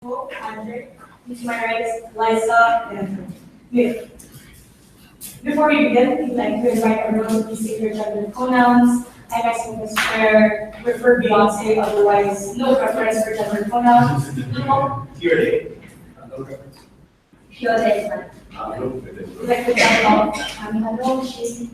Andre, to my right, Liza, and Vic. Before we begin, we'd like to invite everyone to please take your gender pronouns. I myself is Claire, prefer Beyonce, otherwise no preference for gender pronouns. Here. Fiore. Would like to jump off. Hello, she's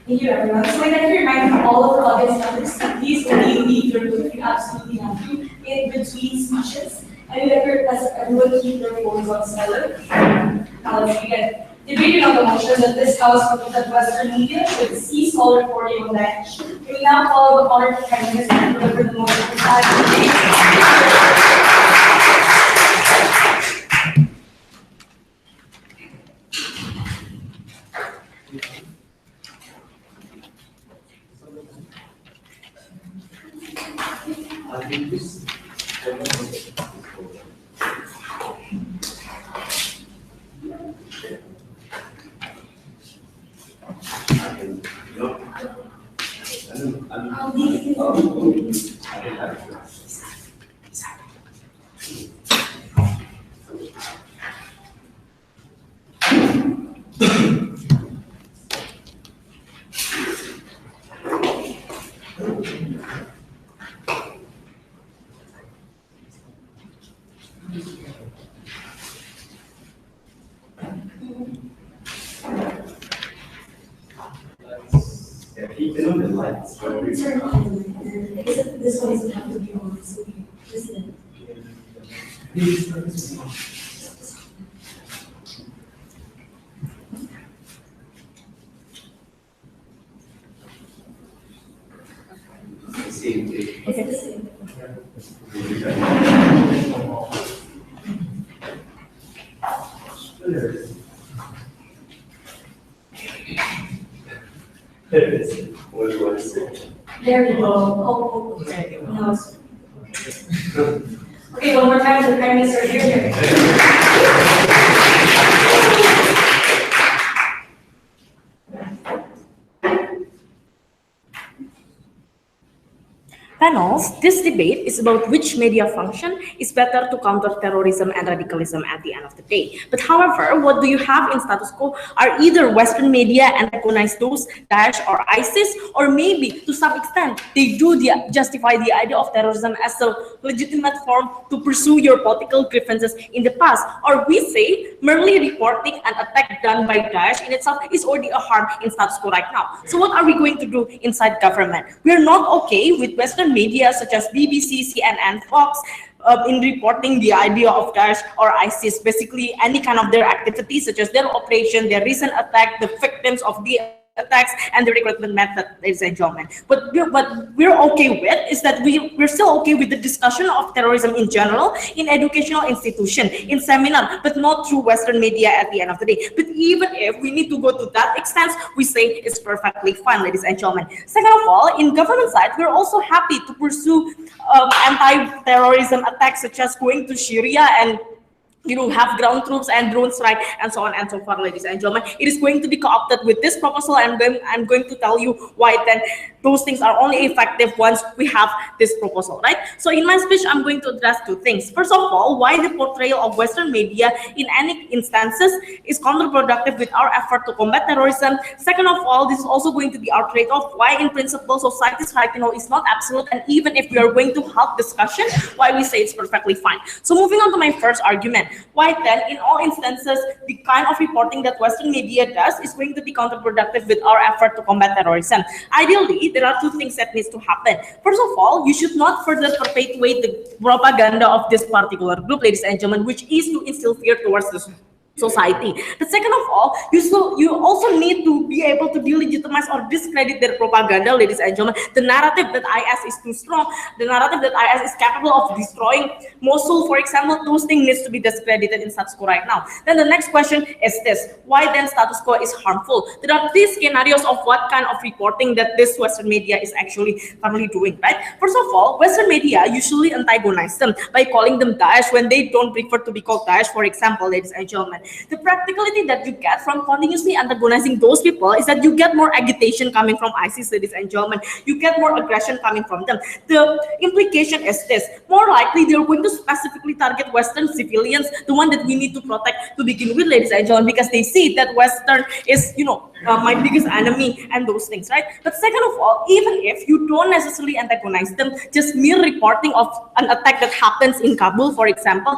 Thank you, everyone. So I'd like to remind all of the audience members that please only leave your booth if you absolutely have to in between speeches. And we'd like to request that everyone keep their phones on silent. Now let's begin. Debating on the motion that this House that Western media should cease all reporting on daesh. We will now follow the Honorable Prime Minister to deliver the motion. This one doesn't have to be on, so just It's the same. There it is. What do you want to say? There we go. Oh, okay. Now it's okay, one more time to the Prime Minister. Here. Panels, this debate is about which media function is better to counter terrorism and radicalism at the end of the day. But however, what do you have in status quo are either Western media antagonize those Daesh or ISIS, or maybe to some extent they do justify the idea of terrorism as a legitimate form to pursue your political grievances in the past, or we say merely reporting an attack done by Daesh in itself is already a harm in status quo right now. So what are we going to do inside government? We're not okay with Western media such as BBC, CNN, Fox in reporting the idea of Daesh or ISIS, basically any kind of their activities such as their operation, their recent attack, the victims of the attacks and the recruitment method, ladies and gentlemen. But what we're okay with is that we're still okay with the discussion of terrorism in general in educational institution, in seminar, but not through Western media at the end of the day. But even if we need to go to that extent, we say it's perfectly fine, ladies and gentlemen. Second of all, in government side, we're also happy to pursue anti-terrorism attacks such as going to Syria and have ground troops and drone strike and so on and so forth, ladies and gentlemen. It is going to be co-opted with this proposal, and then I'm going to tell you why then those things are only effective once we have this proposal, right? So in my speech, I'm going to address two things. First of all, why the portrayal of Western media in any instances is counterproductive with our effort to combat terrorism. Second of all, this is also going to be our trade-off, why in principle society's right to know is not absolute, and even if we are going to have discussion, why we say it's perfectly fine. So moving on to my first argument, why then in all instances the kind of reporting that Western media does is going to be counterproductive with our effort to combat terrorism. Ideally, there are two things that needs to happen. First of all, you should not further perpetuate the propaganda of this particular group, ladies and gentlemen, which is to instill fear towards the society. But second of all, you also need to be able to delegitimize or discredit their propaganda, ladies and gentlemen. The narrative that IS is too strong, the narrative that IS is capable of destroying Mosul, for example, those things needs to be discredited in status quo right now. Then the next question is this: why then status quo is harmful? There are three scenarios of what kind of reporting that this Western media is actually currently doing, right? First of all, Western media usually antagonize them by calling them Daesh when they don't prefer to be called Daesh, for example, ladies and gentlemen. The practicality that you get from continuously antagonizing those people people is that you get more agitation coming from ISIS, ladies and gentlemen. You get more aggression coming from them. The implication is this: more likely they're going to specifically target Western civilians, the one that we need to protect to begin with, ladies and gentlemen, because they see that Western is, my biggest enemy and those things, right? But second of all, even if you don't necessarily antagonize them, just mere reporting of an attack that happens in Kabul, for example,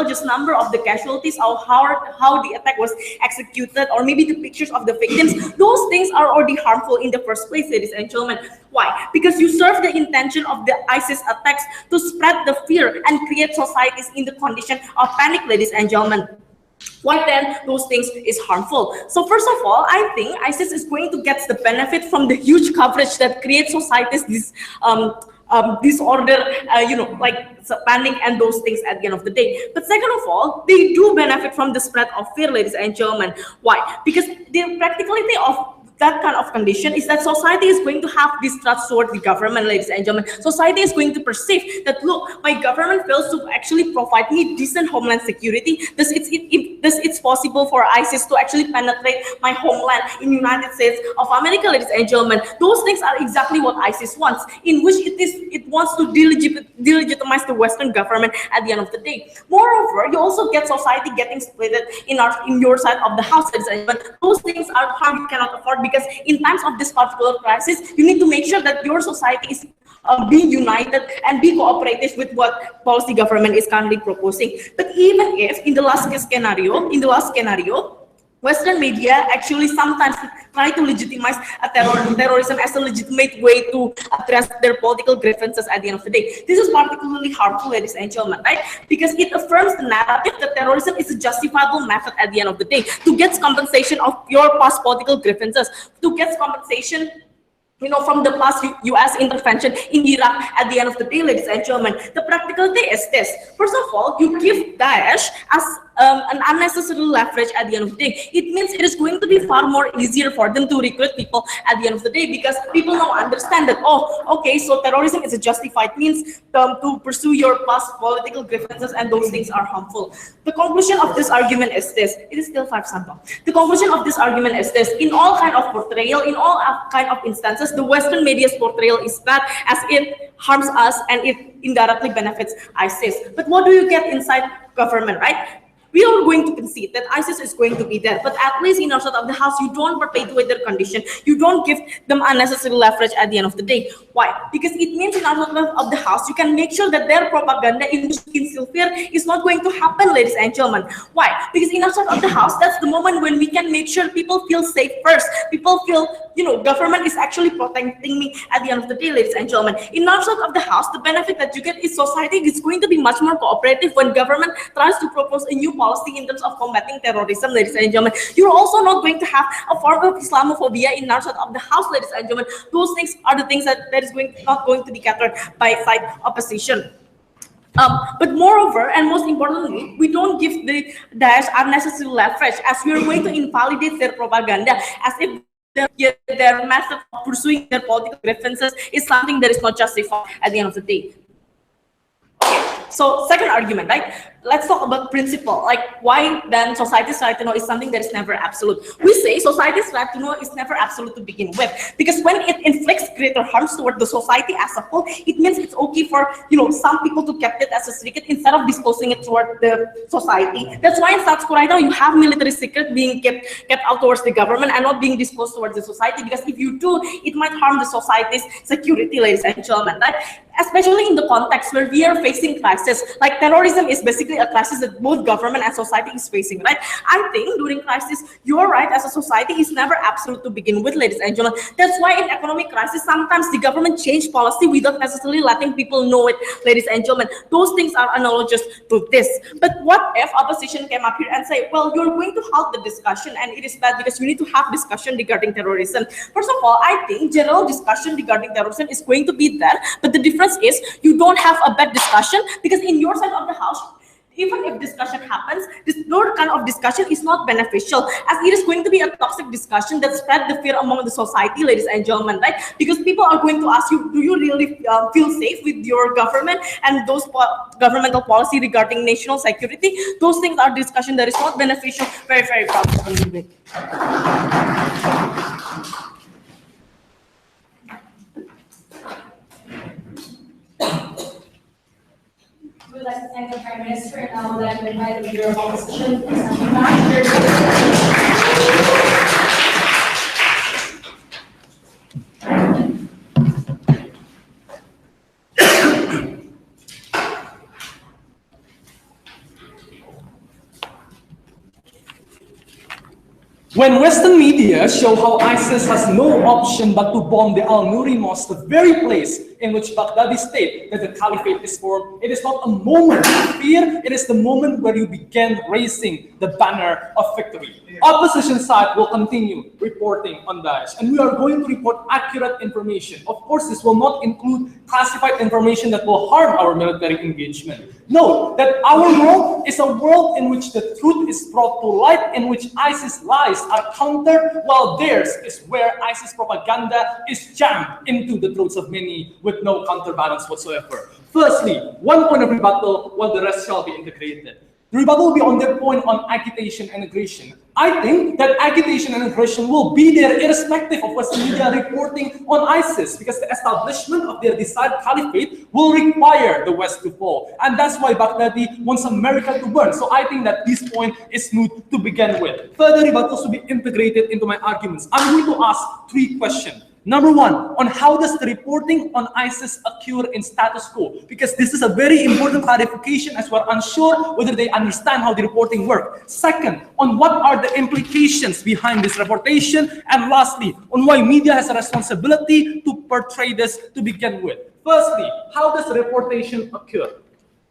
just number of the casualties, or how the attack was executed, or maybe the pictures of the victims, those things are already harmful in the first place, ladies and gentlemen. Why? Because you serve the intention of the ISIS attacks to spread the fear and create societies in the condition of panic, ladies and gentlemen. Why then those things is harmful? So first of all, I think ISIS is going to get the benefit from the huge coverage that creates societies disorder, like panic and those things at the end of the day. But second of all, they do benefit from the spread of fear, ladies and gentlemen. Why? Because the practicality of that kind of condition is that society is going to have distrust toward the government, ladies and gentlemen. Society is going to perceive that, look, my government fails to actually provide me decent homeland security. Thus it's possible for ISIS to actually penetrate my homeland in United States of America, ladies and gentlemen. Those things are exactly what ISIS wants, in which it wants to delegitimize the Western government at the end of the day. Moreover, you also get society getting split in your side of the house, ladies and gentlemen. Those things are harm you cannot afford, because in times of this particular crisis, you need to make sure that your society is being united and be cooperative with what policy government is currently proposing. But even if in the last scenario, Western media actually sometimes try to legitimize terrorism as a legitimate way to address their political grievances at the end of the day. This is particularly harmful, ladies and gentlemen, right? Because it affirms the narrative that terrorism is a justifiable method at the end of the day to get compensation of your past political grievances, to get compensation from the past US intervention in Iraq at the end of the day, ladies and gentlemen. The practicality is this. First of all, you give Daesh as an unnecessary leverage at the end of the day. It means it is going to be far more easier for them to recruit people at the end of the day, because people now understand that, okay, so terrorism is a justified means to pursue your past political grievances, and those things are harmful. The conclusion of this argument is this. It is still 5 sample. The conclusion of this argument is this. In all kind of portrayal, in all kind of instances, the Western media's portrayal is bad, as it harms us and it indirectly benefits ISIS. But what do you get inside government, right? We are going to concede that ISIS is going to be there, but at least in our side of the house, you don't perpetuate their condition. You don't give them unnecessary leverage at the end of the day. Why? Because it means in our side of the house, you can make sure that their propaganda in which instill fear is not going to happen, ladies and gentlemen. Why? Because in our side of the house, that's the moment when we can make sure people feel safe first. People feel, government is actually protecting me at the end of the day, ladies and gentlemen. In our side of the house, the benefit that you get is society is going to be much more cooperative when government tries to propose a new policy in terms of combating terrorism, ladies and gentlemen. You're also not going to have a form of Islamophobia in our side of the house, ladies and gentlemen. Those things are the things that is not going to be catered by side opposition. But moreover, and most importantly, we don't give the Daesh unnecessary leverage, as we are going to invalidate their propaganda, as if their method of pursuing their political grievances is something that is not justified at the end of the day. Okay, so second argument, right? Let's talk about principle, like why then society's right to know is something that is never absolute. We say society's right to know is never absolute to begin with, because when it inflicts greater harms toward the society as a whole, it means it's okay for some people to keep it as a secret instead of disclosing it toward the society. That's why in South Korea now you have military secret being kept out towards the government and not being disclosed towards the society, because if you do, it might harm the society's security, ladies and gentlemen, right? Especially in the context where we are facing crisis, like terrorism is basically a crisis that both government and society is facing, right? I think during crisis, your right as a society is never absolute to begin with, ladies and gentlemen. That's why in economic crisis, sometimes the government change policy without necessarily letting people know it, ladies and gentlemen. Those things are analogous to this. But what if opposition came up here and say, well, you're going to halt the discussion and it is bad because we need to have discussion regarding terrorism. First of all, I think general discussion regarding terrorism is going to be there, but the difference is you don't have a bad discussion, because in your side of the house, even if discussion happens, this kind of discussion is not beneficial, as it is going to be a toxic discussion that spread the fear among the society, ladies and gentlemen, right? Because people are going to ask you, do you really feel safe with your government and those governmental policy regarding national security? Those things are discussion that is not beneficial, very, very probably. next turn now that I invite the leader of opposition, Mr. When Western media show how ISIS has no option but to bomb the Al-Nuri Mosque, the very place in which Baghdadi state that the caliphate is formed, it is not a moment of fear, it is the moment where you begin raising the banner of victory. Opposition side will continue reporting on Daesh, and we are going to report accurate information. Of course, this will not include classified information that will harm our military engagement. Note that our world is a world in which the truth is brought to light, in which ISIS lies are countered, while theirs is where ISIS propaganda is jammed into the throats of many with no counterbalance whatsoever. Firstly, one point of rebuttal, while the rest shall be integrated. The rebuttal will be on their point on agitation and aggression. I think that agitation and aggression will be there irrespective of Western media reporting on ISIS, because the establishment of their desired caliphate will require the West to fall. And that's why Baghdadi wants America to burn. So I think that this point is smooth to begin with. Further rebuttals will be integrated into my arguments. I'm going to ask 3 questions. Number 1, on how does the reporting on ISIS occur in status quo? Because this is a very important clarification, as we're unsure whether they understand how the reporting works. Second, on what are the implications behind this reportation? And lastly, on why media has a responsibility to portray this to begin with. Firstly, how does the reportation occur?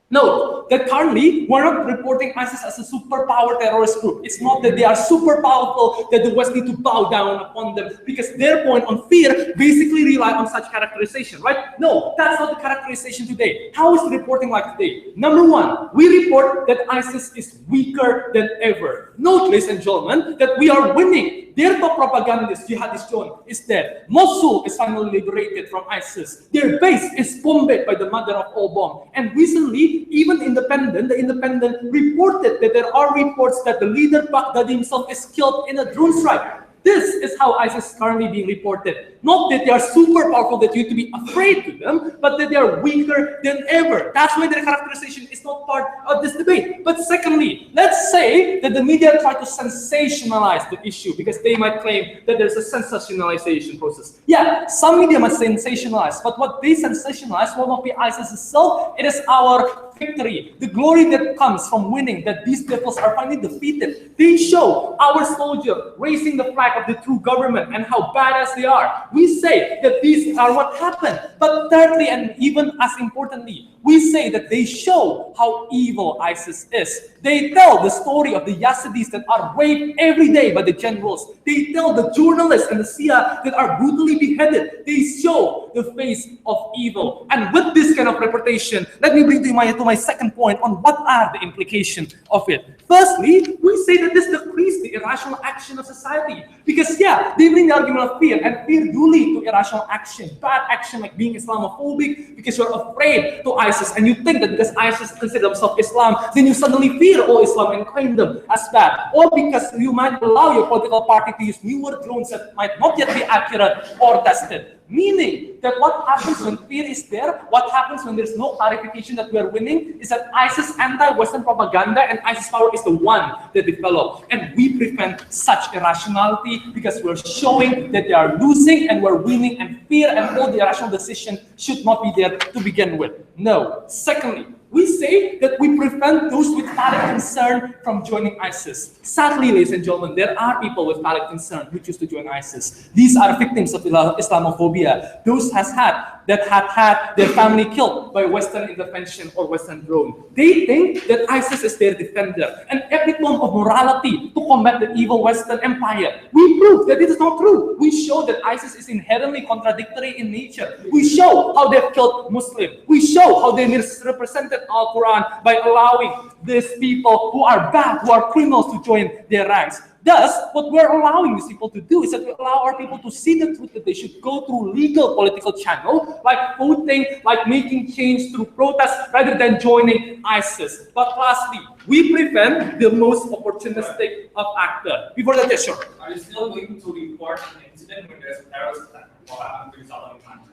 Note that currently we're not reporting ISIS as a superpower terrorist group. It's not that they are super powerful that the West need to bow down upon them, because their point on fear basically rely on such characterization, right? No, that's not the characterization today. How is the reporting like today? Number 1, we report that ISIS is weaker than ever. Note, ladies and gentlemen, that we are winning. Their top propagandist, Jihadist John, is dead. Mosul is finally liberated from ISIS. Their base is bombed by the mother of all bombs. And recently, even the Independent reported that there are reports that the leader Baghdadi himself is killed in a drone strike. This is how ISIS is currently being reported. Not that they are super powerful, that you need to be afraid to them, but that they are weaker than ever. That's why their characterization is not part of this debate. But secondly, let's say that the media try to sensationalize the issue, because they might claim that there's a sensationalization process. Yeah, some media must sensationalize, but what they sensationalize will not be ISIS itself, it is our victory, the glory that comes from winning, that these devils are finally defeated. They show our soldier raising the flag of the true government and how badass they are. We say that these are what happened. But thirdly, and even as importantly, we say that they show how evil ISIS is. They tell the story of the Yazidis that are raped every day by the generals. They tell the journalists and the Shia that are brutally beheaded. They show the face of evil. And with this kind of reputation, let me bring to my second point on what are the implications of it. Firstly, we say that this decreases the irrational action of society. Because yeah, they bring the argument of fear, and fear do lead to irrational action. Bad action like being Islamophobic, because you're afraid to ISIS, and you think that because ISIS consider themselves Islam, then you suddenly fear all Islam and claim them as bad. Or because you might allow your political party to use newer drones that might not yet be accurate or tested. Meaning that what happens when fear is there, what happens when there's no clarification that we are winning, is that ISIS anti-Western propaganda and ISIS power is the one that developed. And we prevent such irrationality because we're showing that they are losing and we're winning, and fear and all the irrational decision should not be there to begin with. No. Secondly, we say that we prevent those with valid concern from joining ISIS. Sadly, ladies and gentlemen, there are people with valid concern who choose to join ISIS. These are victims of Islamophobia. Those that had their family killed by Western intervention or Western drone. They think that ISIS is their defender. And every form of morality to combat the evil Western empire. We prove that it is not true. We show that ISIS is inherently contradictory in nature. We show how they've killed Muslims. We show how they misrepresented Al-Quran by allowing these people who are bad, who are criminals, to join their ranks. Thus, what we're allowing these people to do is that we allow our people to see the truth, that they should go through legal political channel, like voting, like making change through protest, rather than joining ISIS. But lastly, we prevent the most opportunistic of actor. Before that, yes, sure. Are you still going to report an incident when there's a terrorist attack or happened in southern countries?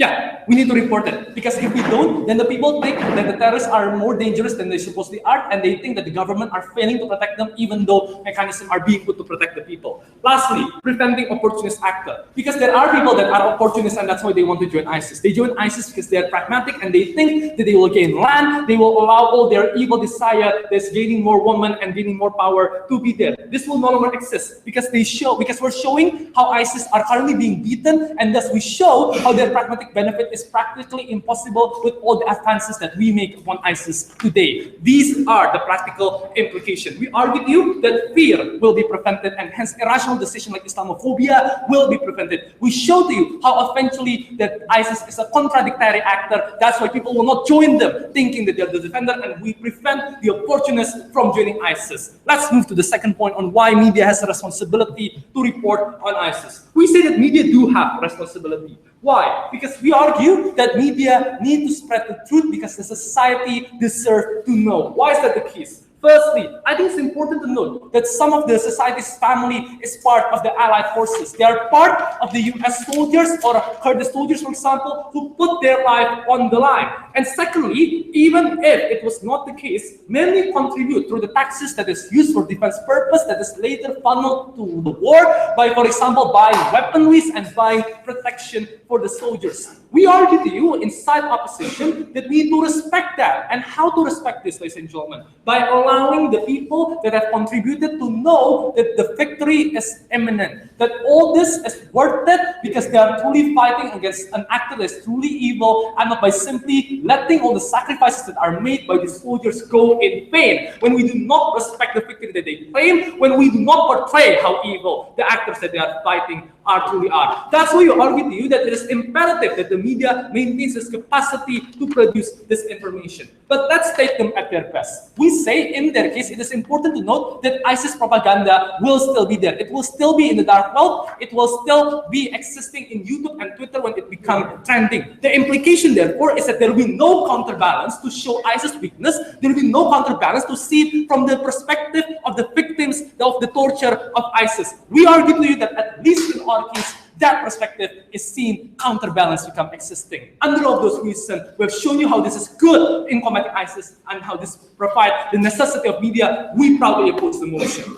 Yeah, we need to report it. Because if we don't, then the people think that the terrorists are more dangerous than they supposedly are, and they think that the government are failing to protect them, even though mechanisms are being put to protect the people. Lastly, preventing opportunist actor. Because there are people that are opportunists, and that's why they want to join ISIS. They join ISIS because they are pragmatic, and they think that they will gain land, they will allow all their evil desire, that's gaining more women and gaining more power, to be there. This will no longer exist because we're showing how ISIS are currently being beaten, and thus we show how their pragmatic benefit is practically impossible with all the advances that we make upon ISIS today. These are the practical implications. We argue with you that fear will be prevented, and hence irrational decision like Islamophobia will be prevented. We show to you how eventually that ISIS is a contradictory actor. That's why people will not join them, thinking that they're the defender, and we prevent the opportunists from joining ISIS. Let's move to the second point on why media has a responsibility to report on ISIS. We say that media do have responsibility. Why? Because we argue that media need to spread the truth because the society deserves to know. Why is that the case? Firstly, I think it's important to note that some of the society's family is part of the Allied forces. They are part of the US soldiers or Kurdish soldiers, for example, who put their life on the line. And secondly, even if it was not the case, many contribute through the taxes that is used for defense purpose that is later funneled to the war by, for example, buying weaponry and buying protection for the soldiers. We argue to you inside opposition that we need to respect that. And how to respect this, ladies and gentlemen? By allowing the people that have contributed to know that the victory is imminent, that all this is worth it because they are truly fighting against an actor that is truly evil, and not by simply letting all the sacrifices that are made by the soldiers go in vain. When we do not respect the victory that they claim, when we do not portray how evil the actors that they are fighting truly are. That's why we argue to you that it is imperative that the media maintains its capacity to produce this information. But let's take them at their best. We say in their case, it is important to note that ISIS propaganda will still be there. It will still be in the dark web. It will still be existing in YouTube and Twitter when it becomes trending. The implication, therefore, is that there will be no counterbalance to show ISIS weakness. There will be no counterbalance to see from the perspective of the victims of the torture of ISIS. We argue to you that at least in our case, that perspective is seen, counterbalance become existing. Under all those reasons, we have shown you how this is good in combating ISIS and how this provides the necessity of media. We proudly oppose the motion.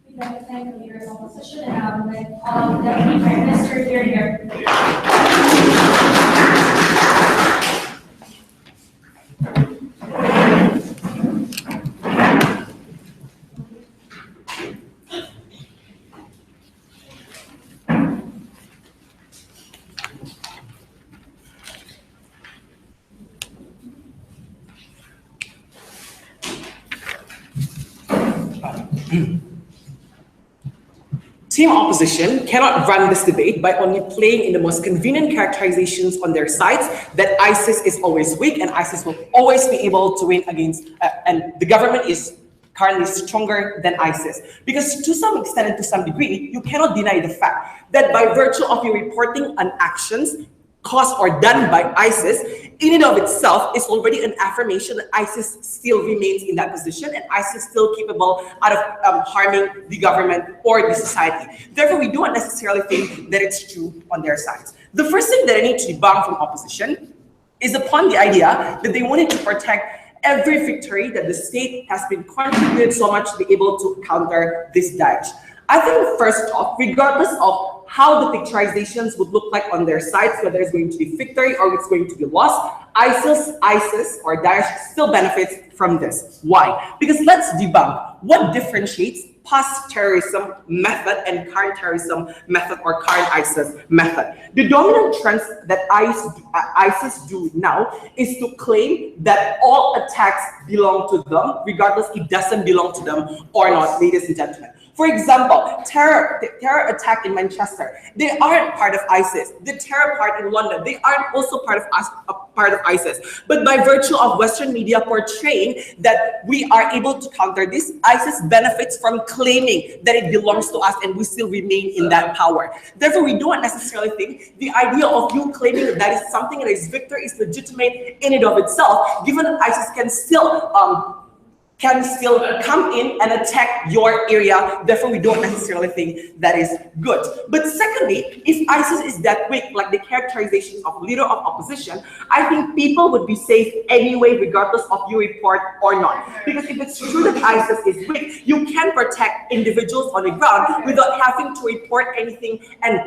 We'd like to thank the leaders of opposition and the Deputy Prime Minister here. Team opposition cannot run this debate by only playing in the most convenient characterizations on their sides that ISIS is always weak and ISIS will always be able to win against, and the government is currently stronger than ISIS. Because to some extent and to some degree, you cannot deny the fact that by virtue of your reporting on actions caused or done by ISIS, in and of itself is already an affirmation that ISIS still remains in that position and ISIS is still capable out of harming the government or the society. Therefore, we do not necessarily think that it's true on their sides. The first thing that I need to debunk from opposition is upon the idea that they wanted to protect every victory that the state has been contributed so much to be able to counter this daesh. I think first off, regardless of how the picturizations would look like on their sides, whether it's going to be victory or it's going to be loss, ISIS or daesh still benefits from this. Why? Because let's debunk what differentiates past terrorism method and current terrorism method or current ISIS method. The dominant trends that ISIS do now is to claim that all attacks belong to them, regardless it doesn't belong to them or not, ladies and gentlemen. For example, terror attack in Manchester, they aren't part of ISIS. The terror part in London, they aren't also part of ISIS. But by virtue of Western media portraying that we are able to counter this, ISIS benefits from claiming that it belongs to us and we still remain in that power. Therefore, we don't necessarily think the idea of you claiming that that is something that is victory is legitimate in and of itself, given that ISIS can still can still come in and attack your area. Therefore, we don't necessarily think that is good. But secondly, if ISIS is that weak, like the characterization of leader of opposition, I think people would be safe anyway, regardless of you report or not. Because if it's true that ISIS is weak, you can protect individuals on the ground without having to report anything and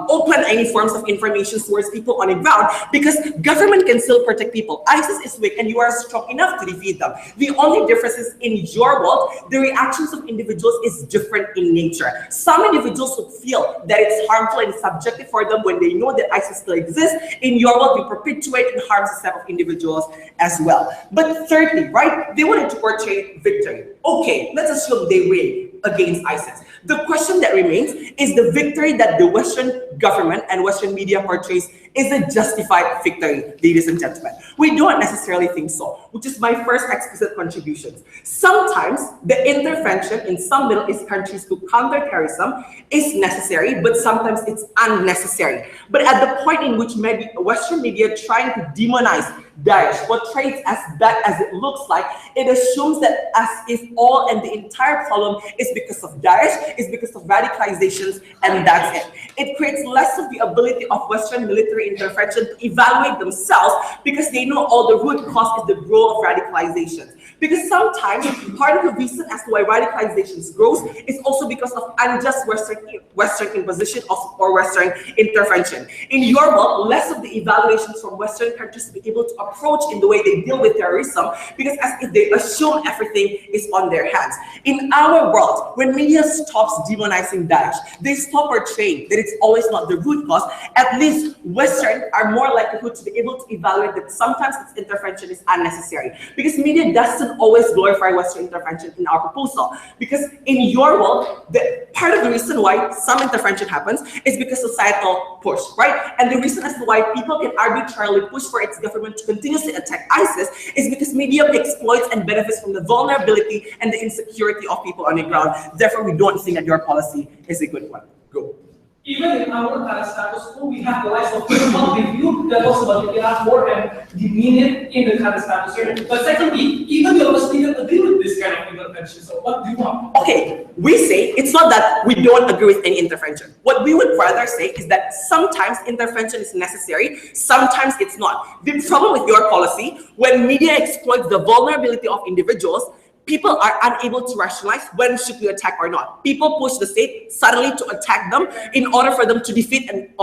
open any forms of information towards people on the ground, because government can still protect people. ISIS is weak and you are strong enough to defeat them. The only difference is in your world, the reactions of individuals is different in nature. Some individuals would feel that it's harmful and subjective for them when they know that ISIS still exists. In your world, you perpetuate and harm a set of individuals as well. But thirdly, right, they wanted to portray victory. Okay, let's assume they win against ISIS. The question that remains is the victory that the Western government and Western media portrays is a justified victory, ladies and gentlemen. We don't necessarily think so, which is my first explicit contribution. Sometimes the intervention in some Middle East countries to counter terrorism is necessary, but sometimes it's unnecessary. But at the point in which maybe Western media trying to demonize Daesh, portrays as bad as it looks like, it assumes that as if all and the entire problem is because of Daesh, is because of radicalizations, and that's it. It creates less of the ability of Western military intervention to evaluate themselves, because they know all the root cause is the growth of radicalizations. Because sometimes part of the reason as to why radicalizations grows is also because of unjust Western imposition or Western intervention. In your world, less of the evaluations from Western countries to be able to approach in the way they deal with terrorism, because as if they assume everything is on their hands. In our world, when media stops demonizing Daesh, they stop portraying that it's always not the root cause. At least Western are more likely to be able to evaluate that sometimes its intervention is unnecessary, because media doesn't always glorify Western intervention in our proposal. Because in your world, the part of the reason why some intervention happens is because societal push, right? And the reason as to why people can arbitrarily push for its government to continuously attack ISIS is because media exploits and benefits from the vulnerability and the insecurity of people on the ground. Therefore, we don't think that your policy is a good one. Go. Even in our status quo, we have the likes of critical review that talks about the Iraq war and demean it in the current status quo. But secondly, even the opposite didn't agree with this kind of intervention. So what do you want? Okay, we say it's not that we don't agree with any intervention. What we would rather say is that sometimes intervention is necessary, sometimes it's not. The problem with your policy, when media exploits the vulnerability of individuals, people are unable to rationalize when should you attack or not. People push the state suddenly to attack them in order for them to defeat and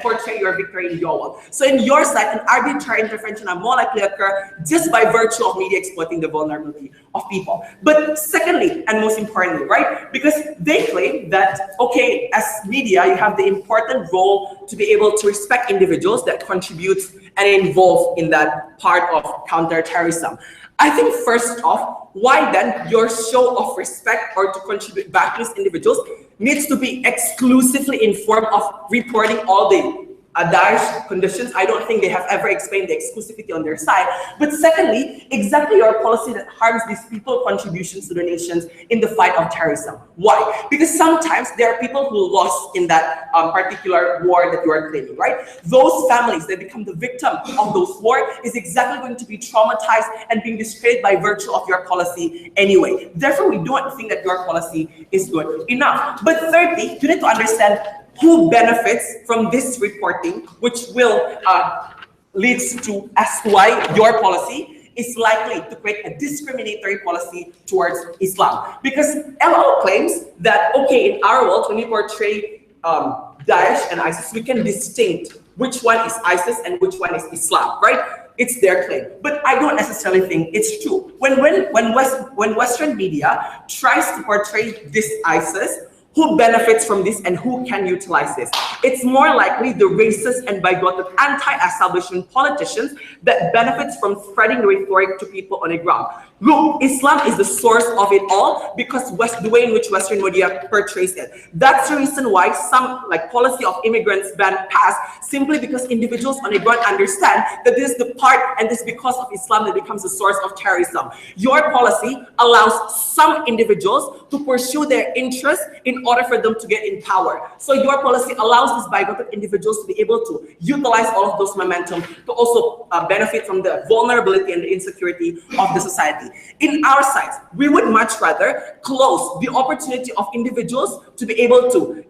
portray your victory in your world. So in your side, an arbitrary intervention are more likely to occur just by virtue of media exploiting the vulnerability of people. But secondly, and most importantly, right, because they claim that, okay, as media, you have the important role to be able to respect individuals that contribute and involve in that part of counter-terrorism. I think first off, why then your show of respect or to contribute back to these individuals needs to be exclusively in form of reporting all the Daesh conditions. I don't think they have ever explained the exclusivity on their side. But secondly, exactly your policy that harms these people's contributions to the nations in the fight of terrorism. Why? Because sometimes there are people who lost in that particular war that you are claiming, right? Those families that become the victim of those wars is exactly going to be traumatized and being discredited by virtue of your policy anyway. Therefore, we don't think that your policy is good enough. But thirdly, you need to understand who benefits from this reporting, which will leads to as to why your policy is likely to create a discriminatory policy towards Islam. Because LO claims that, okay, in our world, when we portray Daesh and ISIS, we can distinct which one is ISIS and which one is Islam, right? It's their claim. But I don't necessarily think it's true. When Western media tries to portray this ISIS, who benefits from this and who can utilize this? It's more likely the racist and bigoted anti-establishment politicians that benefits from spreading the rhetoric to people on the ground. Look, Islam is the source of it all because the way in which Western media portrays it. That's the reason why some policy of immigrants ban passed, simply because individuals on the ground understand that this is the part and this is because of Islam that becomes the source of terrorism. Your policy allows some individuals to pursue their interests in order for them to get in power. So your policy allows these bigoted individuals to be able to utilize all of those momentum to also benefit from the vulnerability and the insecurity of the society. In our sides, we would much rather close the opportunity of individuals to be able to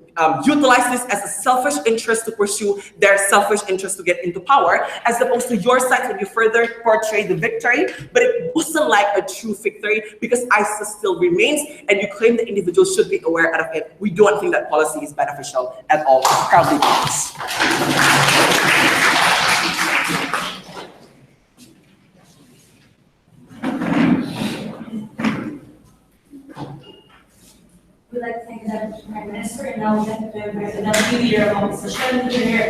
utilize this as a selfish interest to pursue their selfish interest to get into power, as opposed to your side when you further portray the victory, but it wasn't like a true victory because ISIS still remains, and you claim the individuals should be aware of it. We don't think that policy is beneficial at all. Proudly pass. We'd like to thank the Deputy Prime Minister, and now we'd like to invite the Deputy Leader of Opposition, here.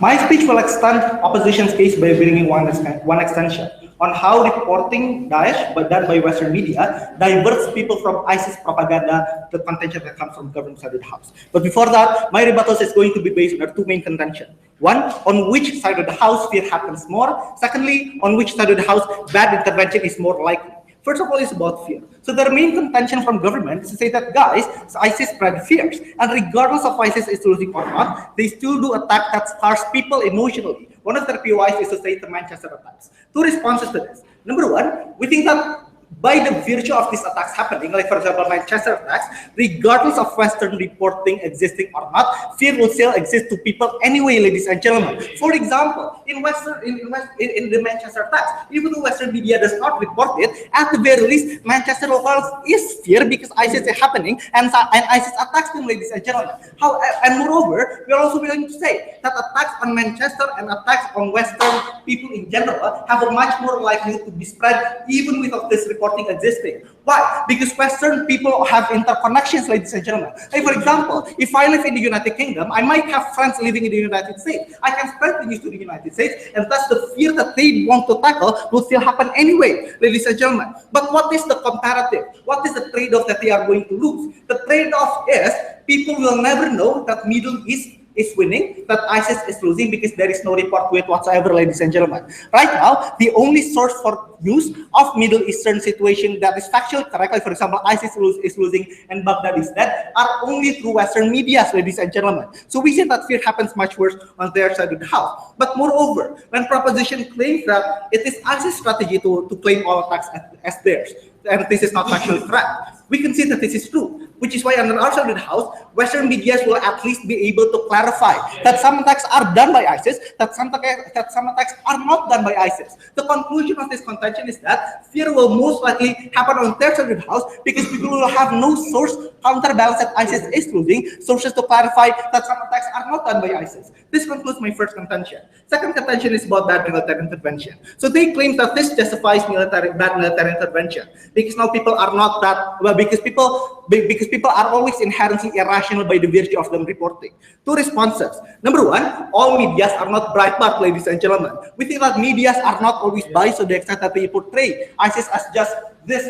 My speech will extend opposition's case by bringing one extension on how reporting Daesh, but done by Western media, diverts people from ISIS propaganda, the contention that comes from government-side of the House. But before that, my rebuttals is going to be based on our two main contention. One, on which side of the House fear happens more. Secondly, on which side of the House bad intervention is more likely. First of all, it's about fear. So the main contention from government is to say that, guys, ISIS spread fears. And regardless of ISIS is losing or not, they still do attack that scars people emotionally. One of their POIs is to say the Manchester attacks. Two responses to this. Number one, we think that by the virtue of these attacks happening, like for example, Manchester attacks, regardless of Western reporting existing or not, fear will still exist to people anyway, ladies and gentlemen. For example, in the Manchester attacks, even though Western media does not report it, at the very least, Manchester locals is fear because ISIS is happening and ISIS attacks them, ladies and gentlemen. And moreover, we are also willing to say that attacks on Manchester and attacks on Western people in general have a much more likelihood to be spread even without this reporting existing. Why? Because Western people have interconnections, ladies and gentlemen. Like for example, if I live in the United Kingdom, I might have friends living in the United States. I can spread the news to the United States, and thus the fear that they want to tackle will still happen anyway, ladies and gentlemen. But what is the comparative? What is the trade-off that they are going to lose? The trade-off is people will never know that Middle East is winning, that ISIS is losing because there is no report to it whatsoever, ladies and gentlemen. Right now, the only source for news of Middle Eastern situation that is factually correct, like for example, ISIS is losing and Baghdad is dead, are only through Western media, ladies and gentlemen. So we see that fear happens much worse on their side of the house. But moreover, when proposition claims that it is ISIS strategy to claim all attacks as theirs, and this is not factually correct, we can see that this is true, which is why under our side of the house, Western media will at least be able to clarify that some attacks are done by ISIS, that some attacks are not done by ISIS. The conclusion of this contention is that fear will most likely happen on their side of the house because people will have no source counterbalance that ISIS is losing, sources to clarify that some attacks are not done by ISIS. This concludes my first contention. Second contention is about bad military intervention. So they claim that this justifies bad military intervention because now people are not that well, because people are always inherently irrational by the virtue of them reporting. Two responses. Number one, all medias are not Breitbart, ladies and gentlemen. We think that medias are not always biased to the extent that they portray ISIS as just this,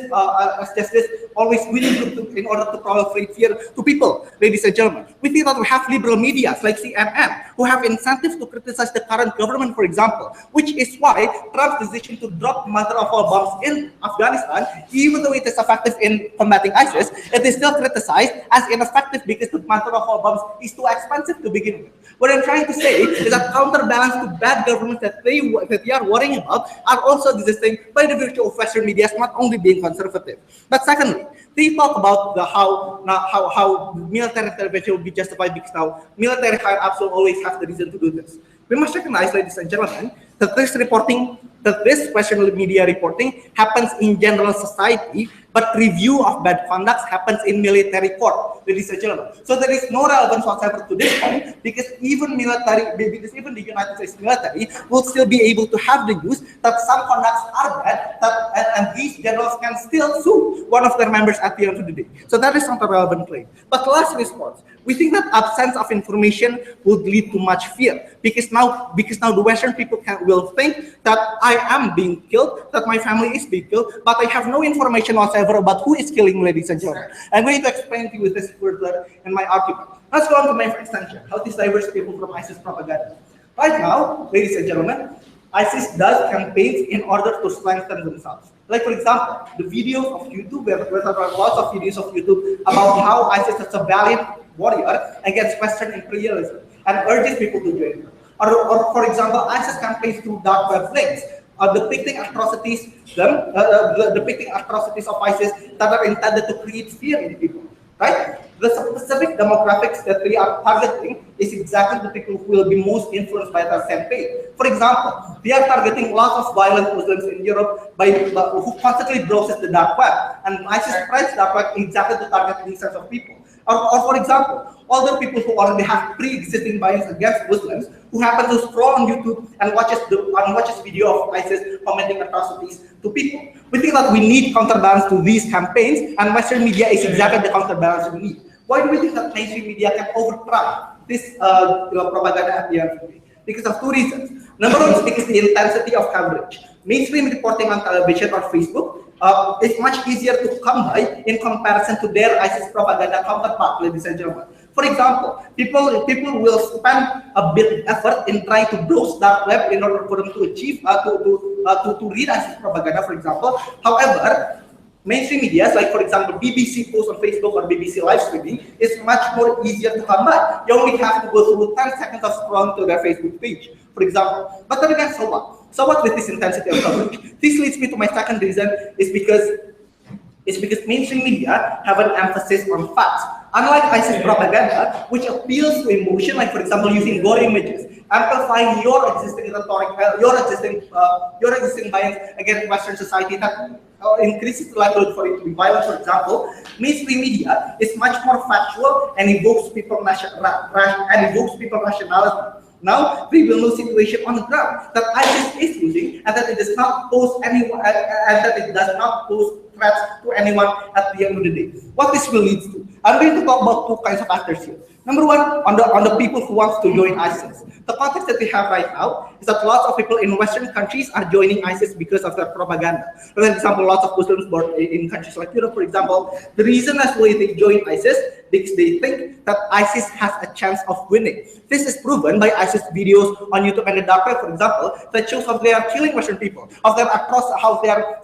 always willing in order to proliferate fear to people, ladies and gentlemen. We think that we have liberal medias like CNN who have incentives to criticize the current government, for example, which is why Trump's decision to drop mother of all bombs in Afghanistan, even though it is effective in combating ISIS, it is still criticized as ineffective because the mother of all bombs is too expensive to begin with. What I'm trying to say is that counterbalance to bad governments that they are worrying about are also existing by the virtue of Western media not only being conservative. But secondly, they talk about how military intervention will be justified because now military higher-ups will always have the reason to do this. We must recognize, ladies and gentlemen, that this Western media reporting happens in general society, but review of bad conduct happens in military court, ladies and gentlemen. So there is no relevance whatsoever to this point, because even the United States military will still be able to have the news that some conducts are bad, and these generals can still sue one of their members at the end of the day. So that is not a relevant claim. But last response, we think that absence of information would lead to much fear, because now the Western people will think that I am being killed, that my family is being killed, but I have no information whatsoever about who is killing me, ladies and gentlemen. I'm going to explain to you this further in my argument. Let's go on to my extension. How to diverse people from ISIS propaganda. Right now, ladies and gentlemen, ISIS does campaigns in order to strengthen themselves. Like, for example, the videos of YouTube, there are lots of videos of YouTube about how ISIS is a valiant warrior against Western imperialism and urges people to join them. Or for example, ISIS campaigns through dark web links, depicting atrocities of ISIS that are intended to create fear in people. Right? The specific demographics that they are targeting is exactly the people who will be most influenced by their campaign. For example, they are targeting lots of violent Muslims in Europe who constantly browses the dark web, and ISIS spreads dark web exactly to target these kinds of people. Or for example, older people who already have pre-existing bias against Muslims, who happen to scroll on YouTube and watches video of ISIS committing atrocities to people. We think that we need counterbalance to these campaigns, and Western media is exactly the counterbalance we need. Why do we think that mainstream media can overcome this propaganda at the end of the day? Because of two reasons. Number one is because the intensity of coverage. Mainstream reporting on television or Facebook is much easier to come by in comparison to their ISIS propaganda counterpart, ladies and gentlemen. For example, people will spend a bit of effort in trying to browse dark web in order for them to achieve to read ISIS propaganda, for example. However, mainstream media, like for example BBC posts on Facebook or BBC live streaming, is much more easier to come by. You only have to go through 10 seconds of scrolling to their Facebook page, for example. But then again, so what? So what with this intensity of coverage? This leads me to my second reason, is because mainstream media have an emphasis on facts. Unlike ISIS propaganda, which appeals to emotion, like for example using gore images, amplifying your existing rhetoric, your existing bias against Western society that increases the likelihood for it to be violent, for example, mainstream media is much more factual and evokes people rationality. Now, we will know situation on the ground that ISIS is losing, and that it does not pose threats to anyone at the end of the day. What this will lead to? I'm going to talk about two kinds of actors here. Number one, on the people who want to join ISIS. The context that we have right now is that lots of people in Western countries are joining ISIS because of their propaganda. For example, lots of Muslims born in countries like Europe, for example, the reason as why they join ISIS because they think that ISIS has a chance of winning. This is proven by ISIS videos on YouTube and the dark web, for example, that shows how they are killing Western people, how they are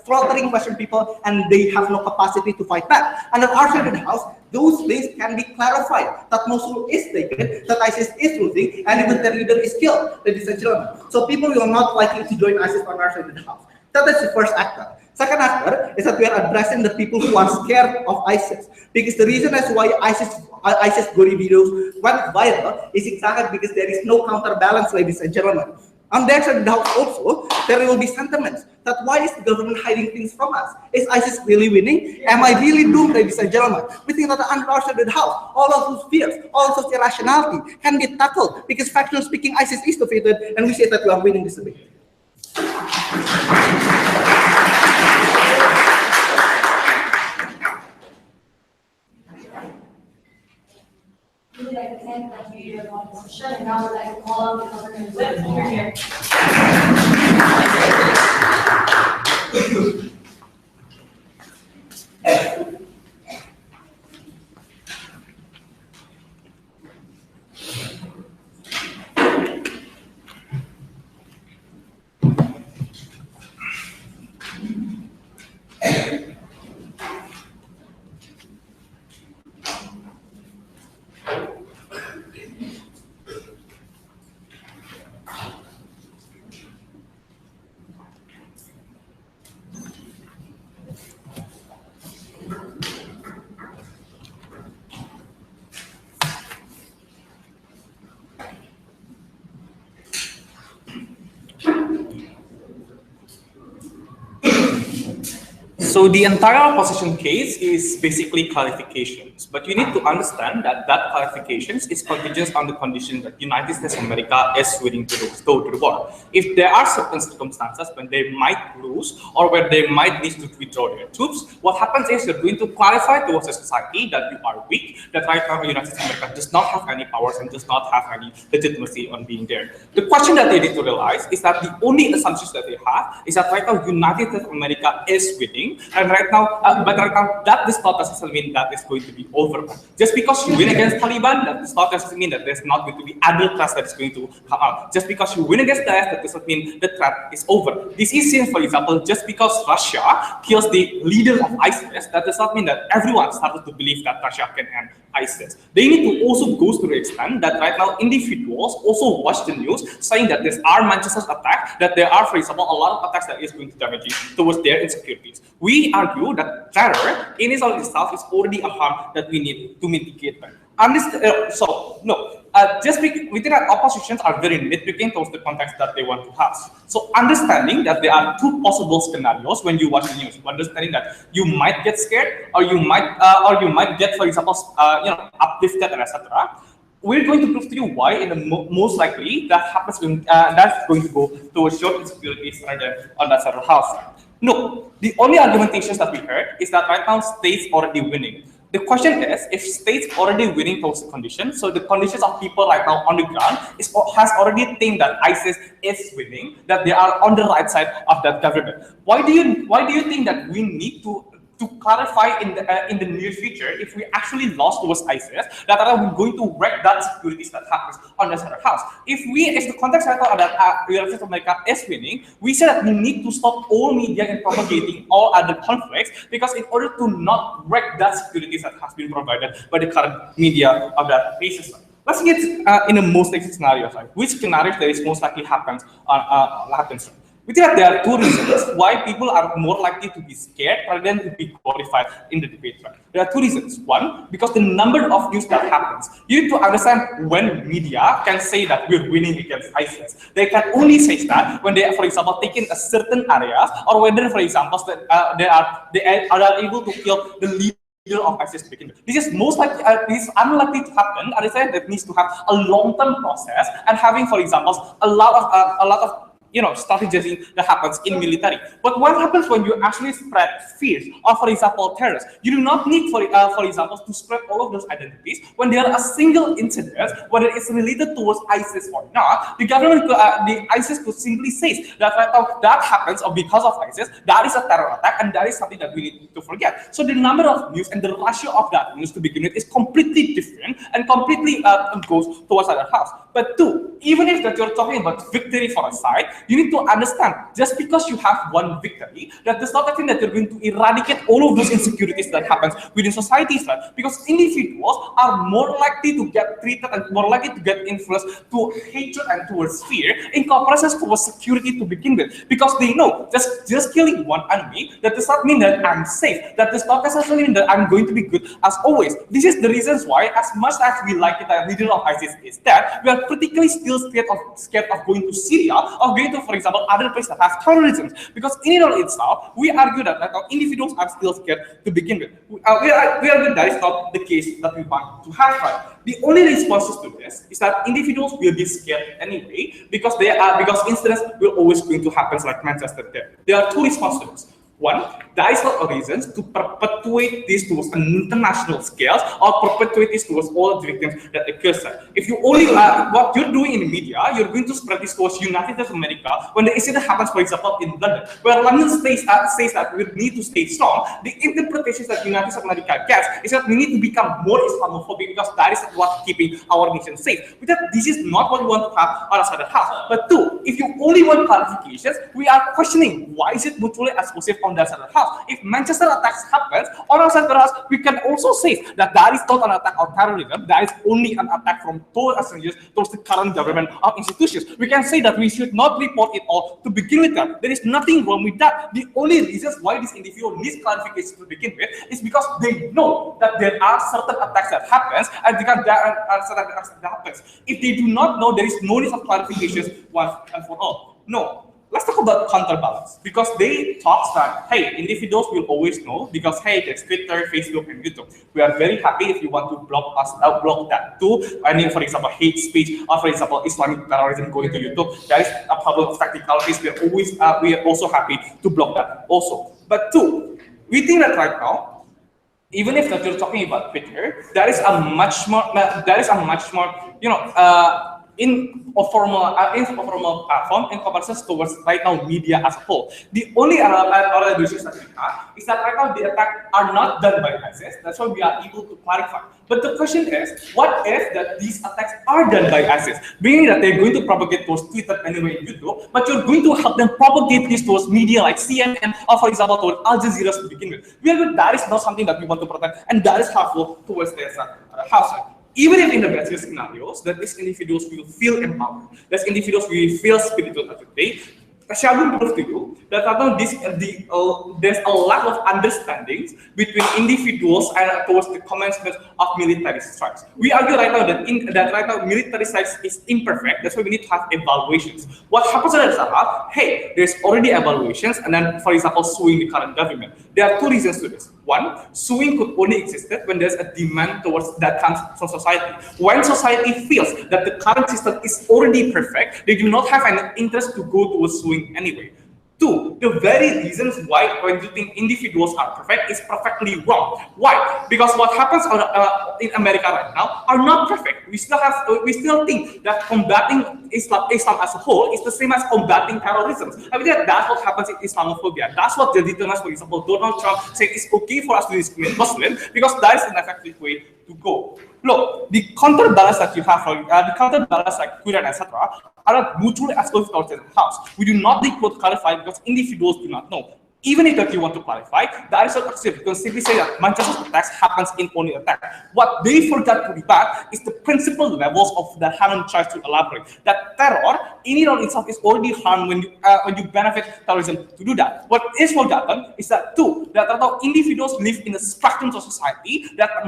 slaughtering Western people, and they have no capacity to fight back. And at our side of the house, those things can be clarified, that Mosul is taken, that ISIS is losing, and even their leader is killed, ladies and gentlemen. So people will not likely to join ISIS on our side of the house. That is the first actor. Second actor is that we are addressing the people who are scared of ISIS. Because the reason as why ISIS gory videos went viral is exactly because there is no counterbalance, ladies and gentlemen. On their side of the house also, there will be sentiments that why is the government hiding things from us? Is ISIS really winning? Am I really doomed, ladies and gentlemen? We think that under our side of the house, all of those fears, all of those irrationality can be tackled because factually speaking, ISIS is defeated, and we say that we are winning this debate. We would like to thank the leader of opposition, and now we'd like to call on the government whip over here. So the entire opposition case is basically clarifications, but you need to understand that that clarifications is contingent on the condition that United States of America is willing to go to the war. If there are certain circumstances when they might lose or when they might need to withdraw their troops, what happens is you're going to clarify towards the society that you are weak, that right now the United States of America does not have any powers and does not have any legitimacy on being there. The question that they need to realize is that the only assumptions that they have is that right now United States of America is winning, and right now, but right now that does not necessarily mean that it's going to be over. Just because you win against Taliban, that does not necessarily mean that there's not going to be other threats that is going to come out. Just because you win against daesh, that does not mean the threat is over. This is seen, for example, just because Russia kills the leader of ISIS, that does not mean that everyone started to believe that Russia can end ISIS. They need to also go to the extent that right now individuals also watch the news saying that there are Manchester's attack, that there are, for example, a lot of attacks that is going to damage towards their insecurities. We argue that terror in itself is already a harm that we need to mitigate. Within our oppositions are very nitpicking towards the context that they want to have. So understanding that there are two possible scenarios when you watch the news, understanding that you might get scared or you might get, for example, uplifted and etc. We're going to prove to you why, in the most likely, that happens when that's going to go towards your insecurities rather than on that side of the house. No, the only argumentations that we heard is that right now states already winning. The question is, if states already winning towards the conditions, so the conditions of people right now on the ground has already think that ISIS is winning, that they are on the right side of that government. Why do you think that we need to clarify in the near future, if we actually lost towards ISIS, that are we going to wreck that securities that happens on the side of the house? If the context right now that United States of America is winning, we say that we need to stop all media in propagating all other conflicts, because in order to not wreck that securities that has been provided by the current media of that basis. Let's get in the most likely scenarios, like which scenarios that is most likely happens. We think that there are two reasons why people are more likely to be scared rather than to be glorified in the debate. Right? There are two reasons. One, because the number of news that happens. You need to understand when media can say that we're winning against ISIS. They can only say that when they, for example, take in a certain areas, or whether, for example, they are able to kill the leader of ISIS to begin with. This is most likely, this is unlikely to happen. I say that needs to have a long-term process and having, for example, a lot of strategy that happens in military. But what happens when you actually spread fears, or for example, terrorists? You do not need, for example, to spread all of those identities when there are a single incident, whether it's related towards ISIS or not. The government, the ISIS could simply say that that happens, or because of ISIS, that is a terror attack, and that is something that we need to forget. So the number of news and the ratio of that news to begin with is completely different and completely goes towards other house. But two, even if that you're talking about victory for a side, you need to understand, just because you have one victory, that does not mean that you're going to eradicate all of those insecurities that happens within societies, right? Because individuals are more likely to get treated and more likely to get influenced to hatred and towards fear in comparison towards security to begin with. Because they know, just killing one enemy, that does not mean that I'm safe. That does not necessarily mean that I'm going to be good as always. This is the reasons why, as much as we like it, that leader of ISIS is dead, we are particularly still scared of going to Syria, or going to, for example, other places that have terrorism. Because in and of itself, we argue that individuals are still scared to begin with. We argue that is not the case that we want to have. Right? The only responses to this is that individuals will be scared anyway, because incidents will always going to happen like Manchester there. There are two responses to this. One, there is not a reason to perpetuate this towards an international scale, or perpetuate this towards all the victims that occurs. If you only, what you're doing in the media, you're going to spread this towards United States of America when the incident happens, for example, in London, where London says that we need to stay strong. The interpretations that United States of America gets is that we need to become more Islamophobic, because that is what's keeping our nation safe. Because this is not what we want to have on our side of the house. But two, if you only want clarifications, we are questioning why is it mutually exclusive on that side of the house. If Manchester attacks happens on our side of the house, we can also say that that is not an attack on terrorism, that is only an attack from towards the current government of institutions. We can say that we should not report it all to begin with. There is nothing wrong with that. The only reasons why this individual needs clarification to begin with is because they know that there are certain attacks that happens, and because there are certain attacks that happens. If they do not know, there is no need of clarifications once and for all. No. Let's talk talk about counterbalance, because they talk that, hey, individuals will always know, because hey, there's Twitter, Facebook, and YouTube. We are very happy if you want to block us, block that too. I mean, for example, hate speech, or for example, Islamic terrorism going to YouTube. There is a problem of technicalities. We are also happy to block that also. But two, we think that right now, even if that you're talking about Twitter, there is a much more, you know, informal platform in comparison towards right now media as a whole. The only other issues that we have is that right now the attacks are not done by ISIS. That's why we are able to clarify. But the question is, what if that these attacks are done by ISIS, meaning that they're going to propagate towards Twitter anyway and YouTube, but you're going to help them propagate this towards media like CNN or, for example, towards Al Jazeera to begin with. That is not something that we want to protect, and that is harmful towards their house. Even if in the best case scenarios, that these individuals will feel empowered, these individuals will feel spiritual at the day, shall we prove to you that there's a lack of understandings between individuals and towards the commencement of military strikes. We argue right now that right now military strikes is imperfect. That's why we need to have evaluations. What happens is that, hey, there's already evaluations, and then, for example, suing the current government. There are two reasons to this. One, suing could only exist when there's a demand towards that comes from society. When society feels that the current system is already perfect, they do not have an interest to go towards suing anyway. Two, the very reasons why when you think individuals are perfect is perfectly wrong. Why? Because what happens in America right now are not perfect. We still think that combating Islam as a whole is the same as combating terrorism. I mean, that's what happens in Islamophobia. That's what determines, for example, Donald Trump saying it's okay for us to discriminate Muslims, because that is an effective way to go. Look, the counterbalance that you have, the counterbalance like Twitter, etc., are mutually exclusive towards the house. We do not need to clarify because individuals do not know. Even if you want to clarify, that is not acceptable. You can simply say that Manchester attacks happens in only attack. What they forgot to rebut is the principal levels of the Hanan tries to elaborate. That terror in and of itself is already harm when you benefit terrorism to do that. What is forgotten is that two, that individuals live in a spectrum of society that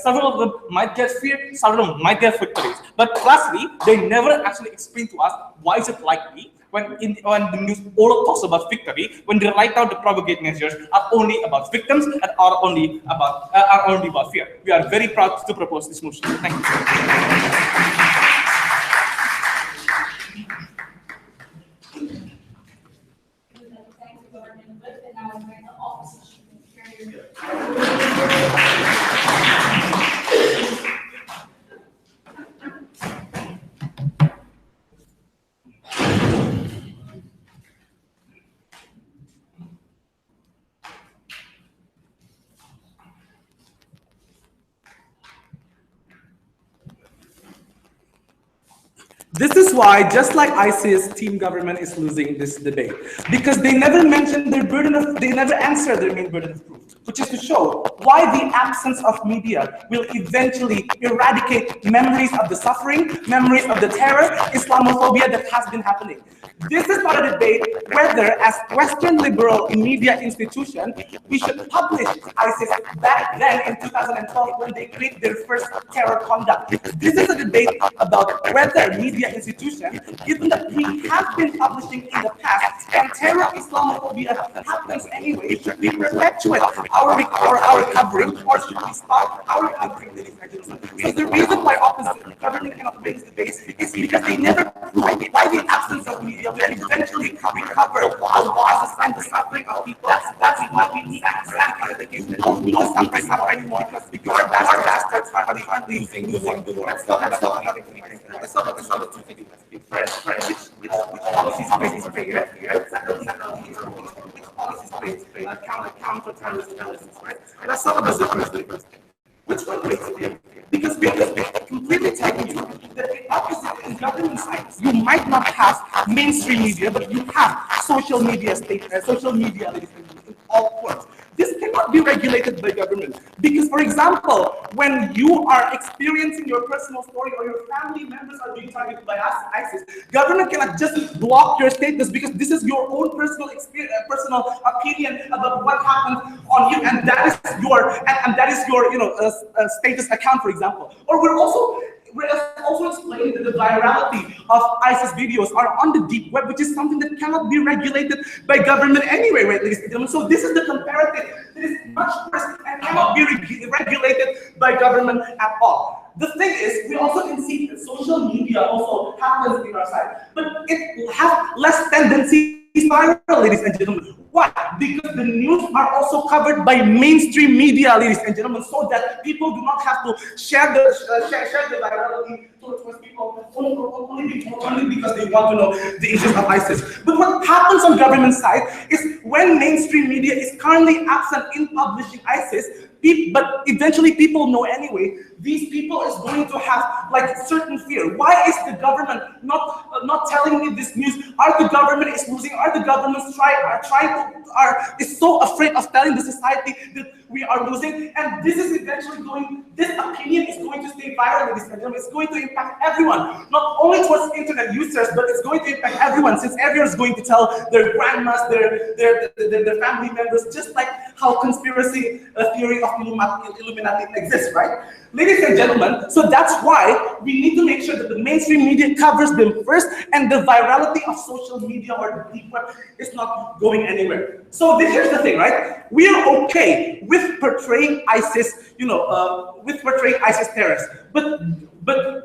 several of them might get fear, several of them might get victories. But lastly, they never actually explain to us why is it likely. When the news all talks about victory, when they write out the propagate measures are only about victims and are only about fear. We are very proud to propose this motion. Thank you. This is why, just like ISIS, team government is losing this debate, because they never mention their they never answer their main burden of proof, which is to show why the absence of media will eventually eradicate memories of the suffering, memories of the terror, Islamophobia that has been happening. This is not a debate whether, as Western liberal media institution, we should publish ISIS back then in 2012 when they created their first terror conduct. This is a debate about whether media institutions, given that we have been publishing in the past, and terror Islamophobia happens anyway, should we perpetuate our covering, or should we stop our covering the emergency? So the reason why opposite government cannot raise the base is because they never, by the absence of media, will eventually recover the losses and the suffering of people. That's what we need exactly the case. We don't suffer anymore because our bastards are losing the war. Let's not the two things. Which policies based on counter-terrorism, right? And that's some of the which one basically? Because completely telling you that the opposite in government sites, you might not have mainstream media, but you have social media in all forms. This cannot be regulated by government. Because, for example, when you are experiencing your personal story or your family members are being targeted by ISIS, government cannot just block your status because this is your own personal experience, personal opinion about what happened on you, and that is your status account, for example. Or we're Whereas also explaining that the virality of ISIS videos are on the deep web, which is something that cannot be regulated by government anyway, right, ladies and gentlemen? So this is the comparative that is much worse and cannot be regulated by government at all. The thing is, we also can see that social media also happens in our side, but it has less tendency viral, ladies and gentlemen. Why? Because the news are also covered by mainstream media, ladies and gentlemen, so that people do not have to share the virality towards people only because they want to know the issues of ISIS. But what happens on government side is when mainstream media is currently absent in publishing ISIS, but eventually people know anyway, these people is going to have like certain fear. Why is the government not telling me this news? Are the government is losing? Are the governments is so afraid of telling the society that we are losing? And this is eventually this opinion is going to stay viral, ladies and gentlemen. It's going to impact everyone, not only towards internet users, but it's going to impact everyone, since everyone is going to tell their grandmas, their family members, just like how conspiracy theory of Illuminati exists, right? Ladies and gentlemen, so that's why we need to make sure that the mainstream media covers them first, and the virality of social media or the deep web is not going anywhere. So here's the thing, right? We are okay with portraying ISIS, with portraying ISIS terrorists, but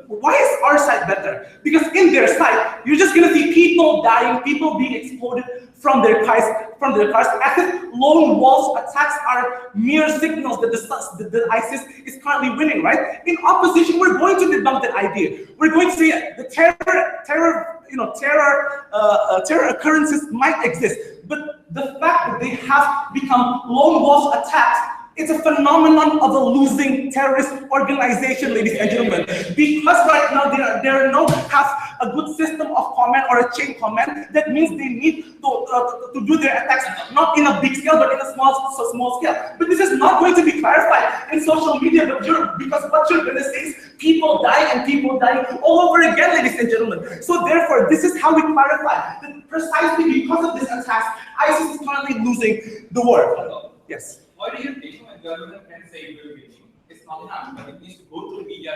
why is our side better? Because in their side, you're just gonna see people dying, people being exploded from their cars, as if lone wolf attacks are mere signals that the ISIS is currently winning, right? In opposition, we're going to debunk that idea. We're going to say the terror occurrences might exist, but the fact that they have become lone wolf attacks, it's a phenomenon of a losing terrorist organization, ladies and gentlemen. Because right now they don't have a good system of command or a chain command. That means they need to do their attacks not in a big scale, but in a small scale. But this is not going to be clarified in social media, because what you're going to say is people die and people die all over again, ladies and gentlemen. So therefore, this is how we clarify that precisely because of this attack, ISIS is currently losing the war. Yes. Why do you think when government can say we're winning, it's not enough, but it needs to go through media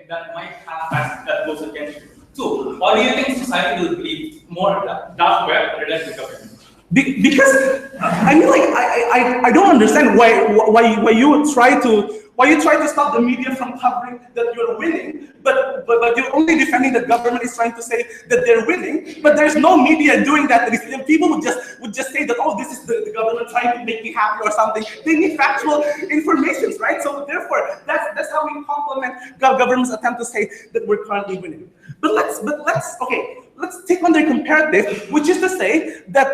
that might have facts that goes against you? So, why do you think society will believe more that web rather than the government? Because I mean, like, I don't understand why you try to stop the media from covering that you're winning, but you're only defending the government is trying to say that they're winning, but there's no media doing that. People would just say that, oh, this is the government trying to make me happy or something. They need factual information, right? So therefore, that's how we complement government's attempt to say that we're currently winning. But let's take on their comparative, which is to say that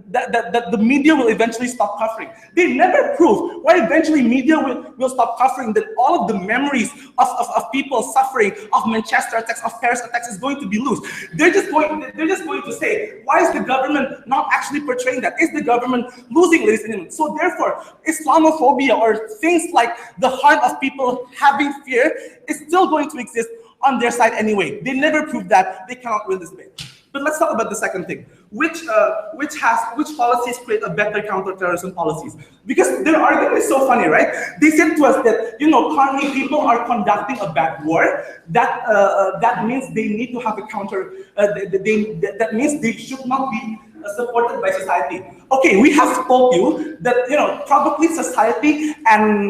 that the media will eventually stop covering. They never prove why eventually media will stop covering that all of the memories of people suffering, of Manchester attacks, of Paris attacks is going to be loose. They're just going to say, why is the government not actually portraying that? Is the government losing, ladies and gentlemen? So therefore, Islamophobia or things like the heart of people having fear is still going to exist on their side anyway. They never proved that. They cannot win this debate. But let's talk about the second thing. Which policies create a better counter-terrorism policies? Because their argument is so funny, right? They said to us that, currently people are conducting a bad war. That means they need to have a counter. That means they should not be supported by society. Okay, we have told you that probably society and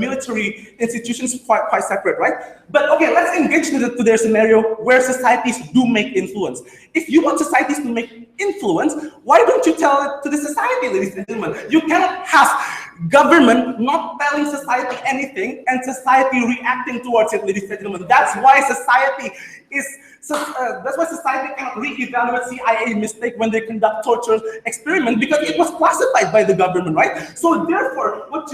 military institutions are quite separate, right? But okay, let's engage to their scenario where societies do make influence. If you want societies to make influence, why don't you tell it to the society, ladies and gentlemen? You cannot have government not telling society anything and society reacting towards it, ladies and gentlemen. That's why society cannot re-evaluate CIA mistake when they conduct torture experiment, because it was classified by the government, right? So therefore, we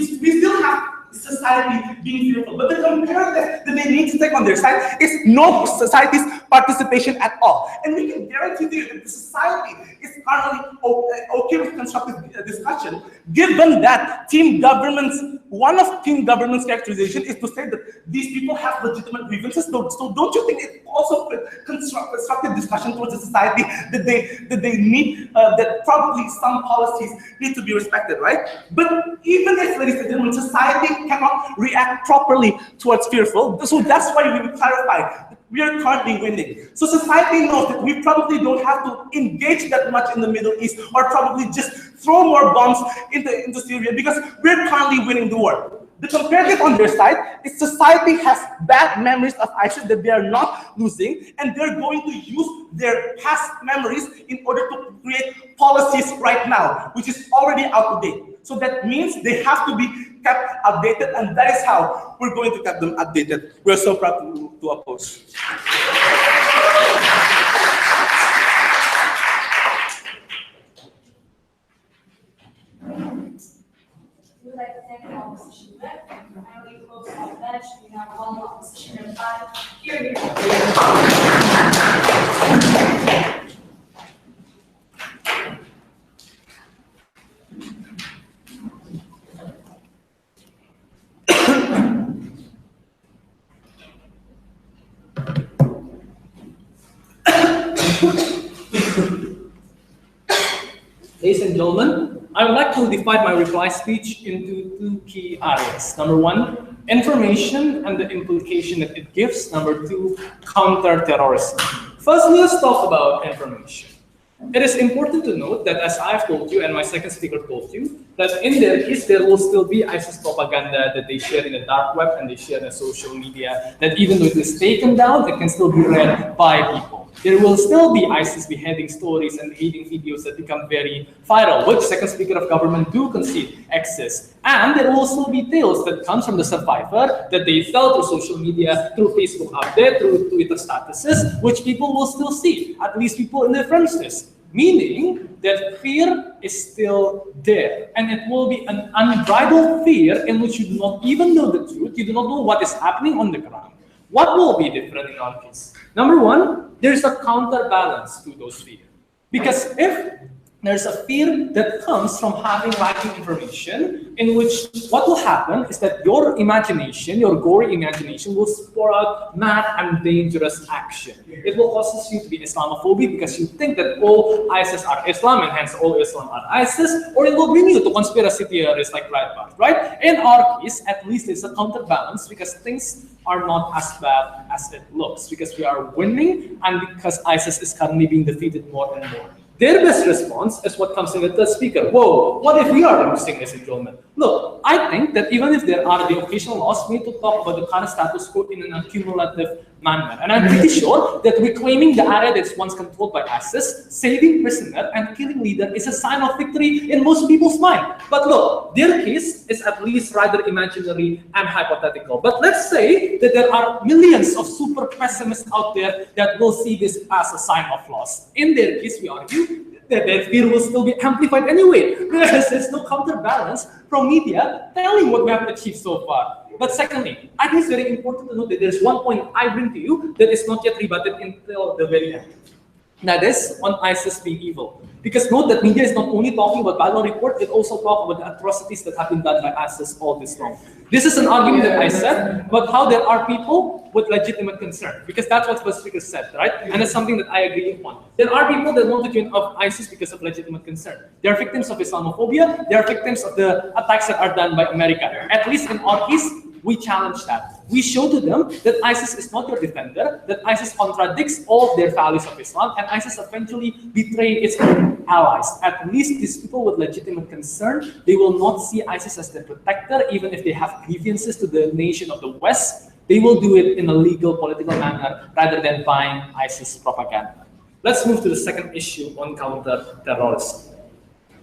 still have society being fearful, but the comparative that they need to take on their side is no society's participation at all. And we can guarantee you that the society is currently okay with constructive discussion, given that team governments one of thin government's characterization is to say that these people have legitimate grievances. So don't you think it also constructive discussion towards the society that they need, that probably some policies need to be respected, right? But even if, ladies and gentlemen, society cannot react properly towards fearful, so that's why we clarify. We are currently winning. So society knows that we probably don't have to engage that much in the Middle East or probably just throw more bombs into Syria because we're currently winning the war. The comparative on their side is society has bad memories of ISIS that they are not losing, and they're going to use their past memories in order to create policies right now, which is already out of date. So that means they have to be kept updated, and that is how we're going to keep them updated. We're so proud to oppose. We would like to thank the opposition left, and we close our bench. We have one opposition and 5. Here. Ladies and gentlemen, I would like to divide my reply speech into 2 key areas. Number 1, information and the implication that it gives. Number 2, counter-terrorism. Firstly, let's talk about information. It is important to note that, as I've told you and my second speaker told you, that in their case, there will still be ISIS propaganda that they share in the dark web and they share in the social media, that even though it is taken down, it can still be read by people. There will still be ISIS beheading stories and hating videos that become very viral, which second speaker of government do concede exist. And there will also be tales that come from the survivor that they tell through social media, through Facebook update, through Twitter statuses, which people will still see, at least people in their friends list. Meaning that fear is still there, and it will be an unbridled fear in which you do not even know the truth, you do not know what is happening on the ground. What will be different in our case? Number 1, there is a counterbalance to those fears. Because if there's a fear that comes from having lacking information, in which what will happen is that your imagination, your gory imagination, will spur out mad and dangerous action. It will cause you to be Islamophobic because you think that all ISIS are Islam and hence all Islam are ISIS, or it will bring you to conspiracy theorists like Breitbart, right? In our case, at least it's a counterbalance because things are not as bad as it looks, because we are winning and because ISIS is currently being defeated more and more. Their best response is what comes in the third speaker. Whoa, what if we are losing this enrollment? Look, I think that even if there are the occasional loss, we need to talk about the current status quo in an accumulative manner. And I'm pretty sure that reclaiming the area that's once controlled by ISIS, saving prisoner, and killing leader is a sign of victory in most people's mind. But look, their case is at least rather imaginary and hypothetical. But let's say that there are millions of super pessimists out there that will see this as a sign of loss. In their case, we argue that their fear will still be amplified anyway, because there's no counterbalance from media telling what we have achieved so far. But secondly, I think it's very important to note that there's one point I bring to you that is not yet rebutted until the very end. That is on ISIS being evil. Because note that media is not only talking about Bible report, it also talks about the atrocities that have been done by ISIS all this long. This is an argument that I said about how there are people with legitimate concern, because that's what the speaker said, right? And it's something that I agree upon. There are people that want to join up ISIS because of legitimate concern. They are victims of Islamophobia. They are victims of the attacks that are done by America. At least in our case, we challenge that. We show to them that ISIS is not your defender, that ISIS contradicts all of their values of Islam, and ISIS eventually betrayed its own allies. At least these people with legitimate concern, they will not see ISIS as their protector, even if they have grievances to the nation of the West. They will do it in a legal, political manner rather than buying ISIS propaganda. Let's move to the second issue on counter-terrorism.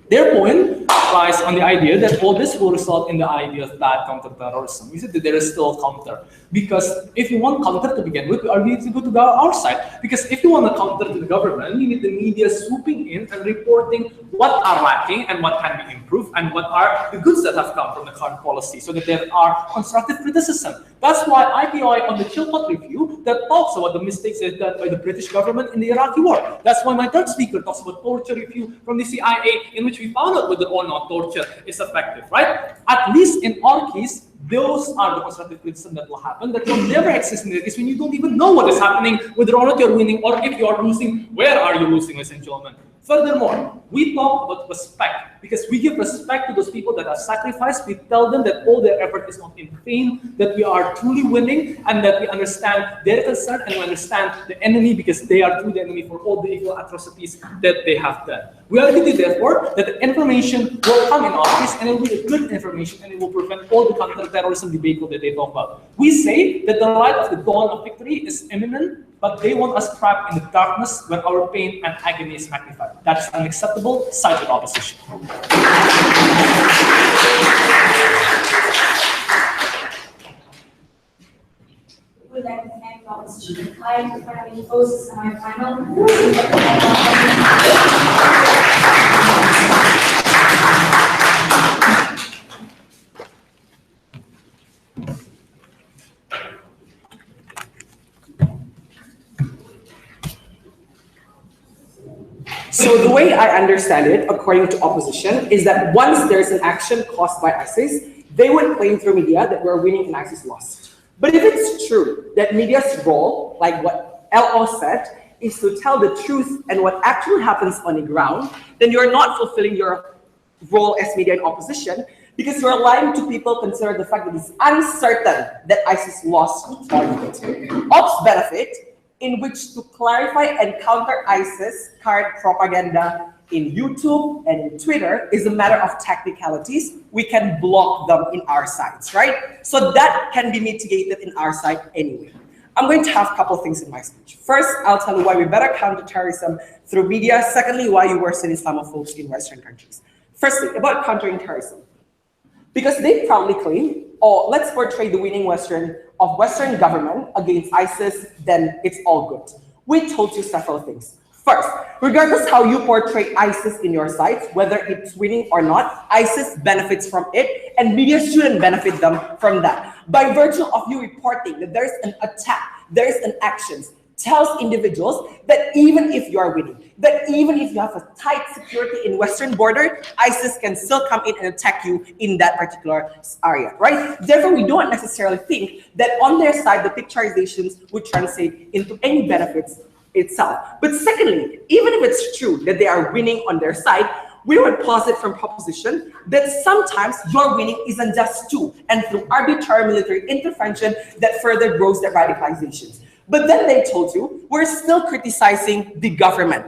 Their point lies on the idea that all this will result in the idea of bad counter-terrorism. We said that there is still counter. Because if you want counter to begin with, we need to go to our side. Because if you want to counter to the government, you need the media swooping in and reporting what are lacking and what can be improved and what are the goods that have come from the current policy, so that there are constructive criticism. That's why IPOI on the Chilcot review that talks about the mistakes done by the British government in the Iraqi war. That's why my third speaker talks about torture review from the CIA, in which we found out whether or not torture is effective, right? At least in our case, those are the constructive criticism that will happen, that will never exist in the case when you don't even know what is happening, whether or not you're winning, or if you are losing, where are you losing, ladies and gentlemen. Furthermore, we talk about respect, because we give respect to those people that are sacrificed. We tell them that all their effort is not in vain, that we are truly winning, and that we understand their concern and we understand the enemy, because they are truly the enemy for all the evil atrocities that they have done. We are guilty, therefore, that the information will come in our case, and it will be a good information, and it will prevent all the counter-terrorism debate that they talk about. We say that the light of the dawn of victory is imminent, but they want us trapped in the darkness where our pain and agony is magnified. That is unacceptable. Side with opposition. Would like to thank the opposition side for having hosted the semifinal. So the way I understand it, according to opposition, is that once there's an action caused by ISIS, they would claim through media that we're winning and ISIS lost. But if it's true that media's role, like what LO said, is to tell the truth and what actually happens on the ground, then you're not fulfilling your role as media in opposition, because you're lying to people concerning the fact that it's uncertain that ISIS lost or defeated. Ops benefit, in which to clarify and counter ISIS current propaganda in YouTube and in Twitter, is a matter of technicalities. We can block them in our sites, right? So that can be mitigated in our site anyway. I'm going to have a couple of things in my speech. First, I'll tell you why we better counter terrorism through media. Secondly, why you worsen Islamophobes in Western countries. Firstly, about countering terrorism. Because they proudly claim, oh, let's portray the winning Western government against ISIS, then it's all good. We told you several things. First, regardless how you portray ISIS in your sites, whether it's winning or not, ISIS benefits from it, and media shouldn't benefit them from that. By virtue of you reporting that there's an attack, there's an action, tells individuals that even if you are winning, that even if you have a tight security in Western border, ISIS can still come in and attack you in that particular area, right? Therefore, we don't necessarily think that on their side, the picturizations would translate into any benefits itself. But secondly, even if it's true that they are winning on their side, we would posit from proposition that sometimes your winning isn't just to and through arbitrary military intervention that further grows their radicalizations. But then they told you, we're still criticizing the government.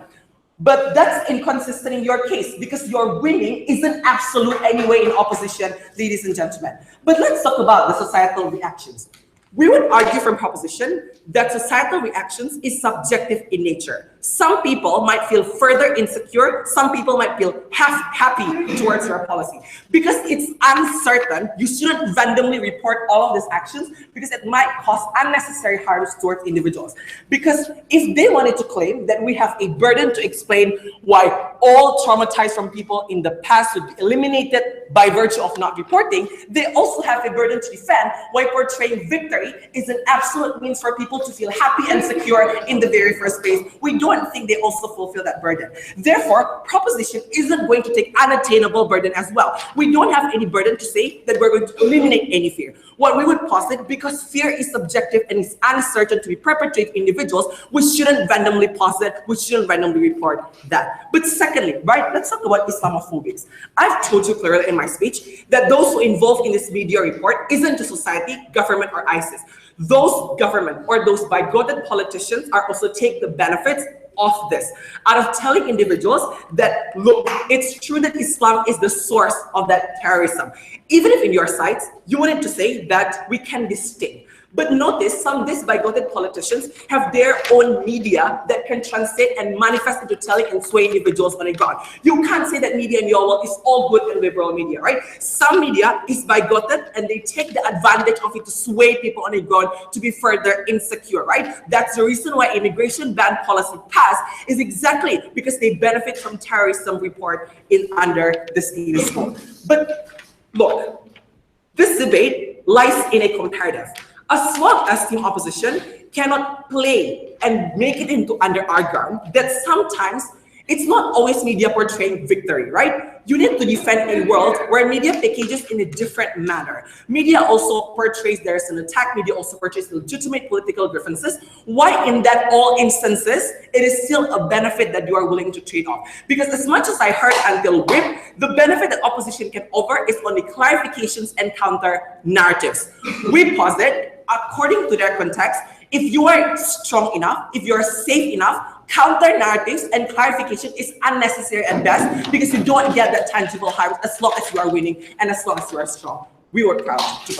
But that's inconsistent in your case, because your winning isn't absolute anyway in opposition, ladies and gentlemen. But let's talk about the societal reactions. We would argue from proposition that societal reactions is subjective in nature. Some people might feel further insecure, some people might feel half happy towards your policy. Because it's uncertain, you shouldn't randomly report all of these actions, because it might cause unnecessary harms towards individuals. Because if they wanted to claim that we have a burden to explain why all traumatized from people in the past would be eliminated by virtue of not reporting, they also have a burden to defend why portraying victory is an absolute means for people to feel happy and secure in the very first place. We don't think they also fulfill that burden. Therefore, proposition isn't going to take unattainable burden as well. We don't have any burden to say that we're going to eliminate any fear. What we would posit, because fear is subjective and is uncertain to be perpetrated individuals, we shouldn't randomly posit, we shouldn't randomly report that. But secondly, right, let's talk about Islamophobics. I've told you clearly in my speech that those who involved in this media report isn't the society, government, or ISIS. Those government or those bigoted politicians are also take the benefits of this, out of telling individuals that, look, it's true that Islam is the source of that terrorism. Even if in your sites, you wanted to say that we can distinct. But notice some disbigoted politicians have their own media that can translate and manifest into telling and sway individuals on the ground. You can't say that media in your world is all good and liberal media, right? Some media is bigoted and they take the advantage of it to sway people on the ground to be further insecure, right? That's the reason why immigration ban policy passed, is exactly because they benefit from terrorism report under the status quo. But look, this debate lies in a comparative. As long as team opposition cannot play and make it into under our ground, that sometimes it's not always media portraying victory, right? You need to defend a world where media packages in a different manner. Media also portrays there's an attack. Media also portrays legitimate political grievances. Why in that all instances, it is still a benefit that you are willing to trade off? Because as much as I heard until whip, the benefit that opposition can offer is only clarifications and counter narratives. We posit, according to their context, if you are strong enough, if you are safe enough, counter narratives and clarification is unnecessary at best because you don't get that tangible harm as long as you are winning and as long as you are strong. We were proud to